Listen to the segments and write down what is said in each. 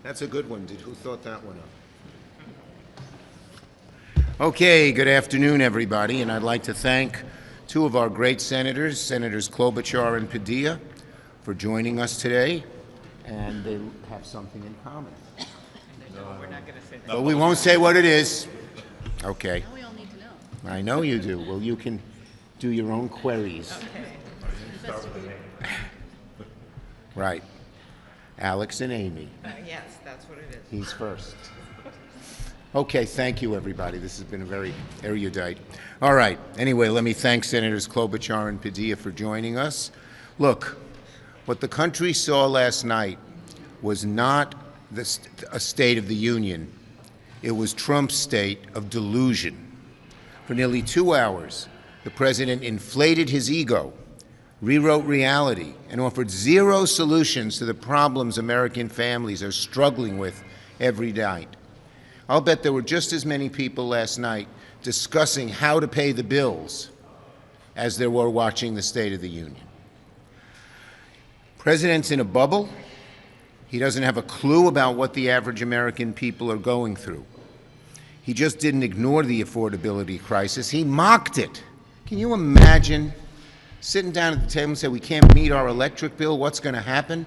That's a good one. Who thought that one up? Okay, good afternoon, everybody, and I'd like to thank two of our great senators, Senators Klobuchar and Padilla, for joining us today, and they have something in common. We're not going to say that. But we won't say what it is. Okay. Now we all need to know. I know you do. Well, you can do your own queries. Okay. Right. Alex and Amy. Yes, that's what it is. He's first. Okay, thank you, everybody. This has been a very erudite. All right. Anyway, let me thank Senators Klobuchar and Padilla for joining us. Look, what the country saw last night was not a State of the Union. It was Trump's state of delusion. For nearly 2 hours, the president inflated his ego, rewrote reality, and offered zero solutions to the problems American families are struggling with every night. I'll bet there were just as many people last night discussing how to pay the bills as there were watching the State of the Union. President's in a bubble. He doesn't have a clue about what the average American people are going through. He just didn't ignore the affordability crisis. He mocked it. Can you imagine sitting down at the table and say, we can't meet our electric bill, what's going to happen?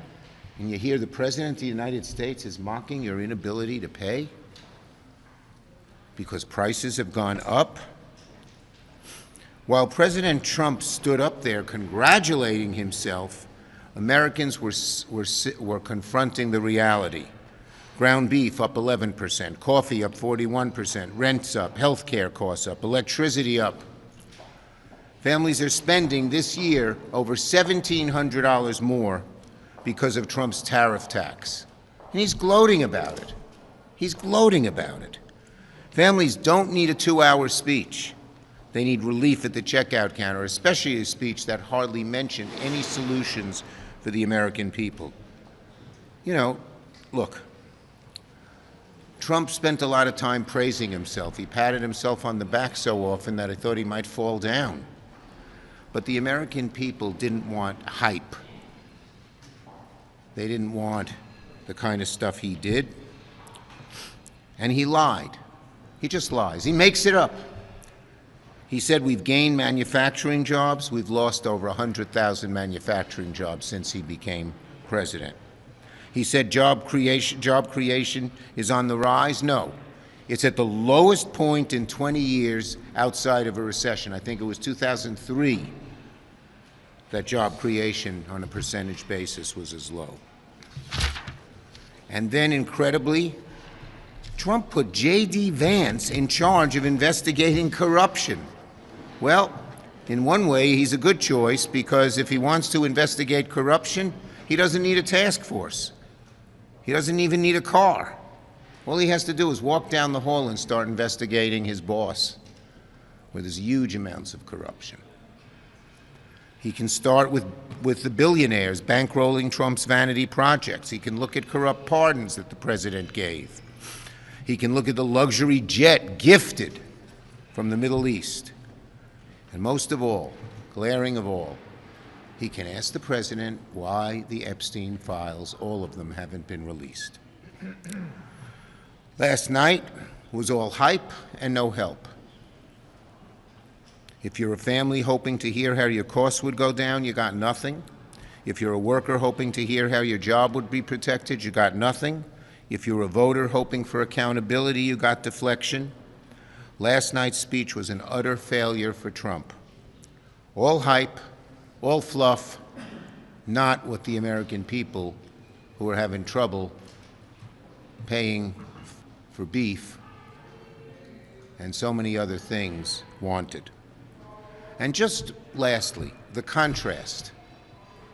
And you hear the President of the United States is mocking your inability to pay because prices have gone up. While President Trump stood up there congratulating himself, Americans were confronting the reality. Ground beef up 11%, coffee up 41%, rents up, health care costs up, electricity up. Families are spending this year over $1,700 more because of Trump's tariff tax. And he's gloating about it. He's gloating about it. Families don't need a 2-hour speech. They need relief at the checkout counter, especially a speech that hardly mentioned any solutions for the American people. You know, look, Trump spent a lot of time praising himself. He patted himself on the back so often that I thought he might fall down. But the American people didn't want hype. They didn't want the kind of stuff he did. And he lied. He just lies. He makes it up. He said we've gained manufacturing jobs. We've lost over 100,000 manufacturing jobs since he became president. He said job creation is on the rise. No. It's at the lowest point in 20 years outside of a recession. I think it was 2003 that job creation on a percentage basis was as low. And then, incredibly, Trump put J.D. Vance in charge of investigating corruption. Well, in one way, he's a good choice because if he wants to investigate corruption, he doesn't need a task force. He doesn't even need a car. All he has to do is walk down the hall and start investigating his boss, where there's huge amounts of corruption. He can start with the billionaires bankrolling Trump's vanity projects. He can look at corrupt pardons that the president gave. He can look at the luxury jet gifted from the Middle East. And most of all, glaring of all, he can ask the president why the Epstein files, all of them, haven't been released. Last night was all hype and no help. If you're a family hoping to hear how your costs would go down, you got nothing. If you're a worker hoping to hear how your job would be protected, you got nothing. If you're a voter hoping for accountability, you got deflection. Last night's speech was an utter failure for Trump. All hype, all fluff, not what the American people who are having trouble paying for beef and so many other things wanted. And just lastly, the contrast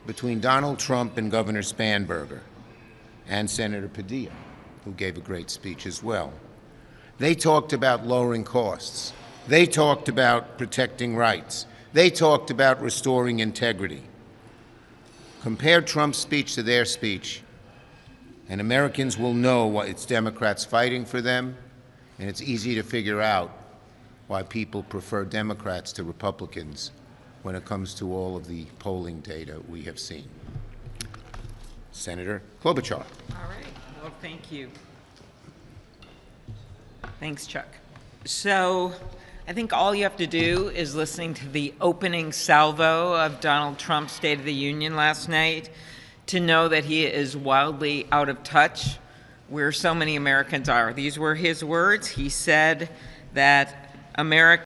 between Donald Trump and Governor Spanberger and Senator Padilla, who gave a great speech as well. They talked about lowering costs. They talked about protecting rights. They talked about restoring integrity. Compare Trump's speech to their speech, and Americans will know why it's Democrats fighting for them, and it's easy to figure out why people prefer Democrats to Republicans when it comes to all of the polling data we have seen. Senator Klobuchar. All right. Well, thank you. Thanks, Chuck. So I think all you have to do is listening to the opening salvo of Donald Trump's State of the Union last night to know that he is wildly out of touch where so many Americans are. These were his words. He said that America